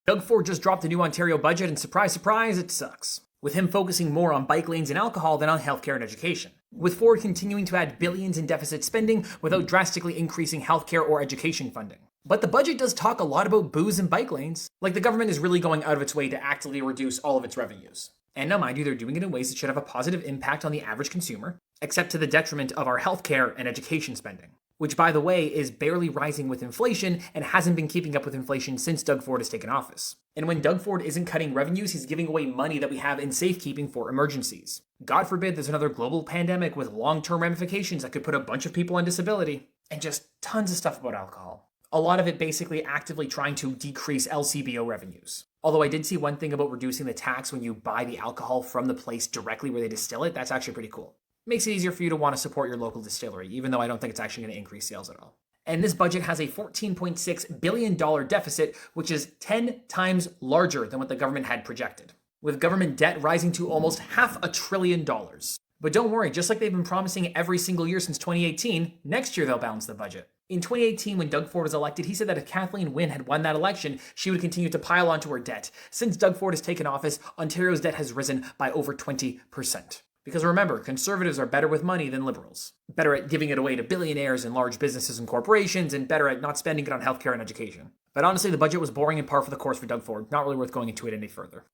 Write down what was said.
Doug Ford just dropped the new Ontario budget, and surprise, surprise, it sucks, with him focusing more on bike lanes and alcohol than on healthcare and education. With Ford continuing to add billions in deficit spending without drastically increasing healthcare or education funding. But the budget does talk a lot about booze and bike lanes, like the government is really going out of its way to actively reduce all of its revenues. And now mind you, they're doing it in ways that should have a positive impact on the average consumer, except to the detriment of our healthcare and education spending, which by the way is barely rising with inflation and hasn't been keeping up with inflation since Doug Ford has taken office. And when Doug Ford isn't cutting revenues, he's giving away money that we have in safekeeping for emergencies. God forbid there's another global pandemic with long-term ramifications that could put a bunch of people on disability, and just tons of stuff about alcohol. A lot of it basically actively trying to decrease LCBO revenues. Although I did see one thing about reducing the tax when you buy the alcohol from the place directly where they distill it. That's actually pretty cool. Makes it easier for you to want to support your local distillery, even though I don't think it's actually going to increase sales at all. And this budget has a $14.6 billion deficit, which is 10 times larger than what the government had projected, with government debt rising to almost $500 billion. But don't worry, just like they've been promising every single year since 2018, next year they'll balance the budget. In 2018, when Doug Ford was elected, he said that if Kathleen Wynne had won that election, she would continue to pile onto her debt. Since Doug Ford has taken office, Ontario's debt has risen by over 20%. Because remember, conservatives are better with money than liberals. Better at giving it away to billionaires and large businesses and corporations, and better at not spending it on healthcare and education. But honestly, the budget was boring and par for the course for Doug Ford. Not really worth going into it any further.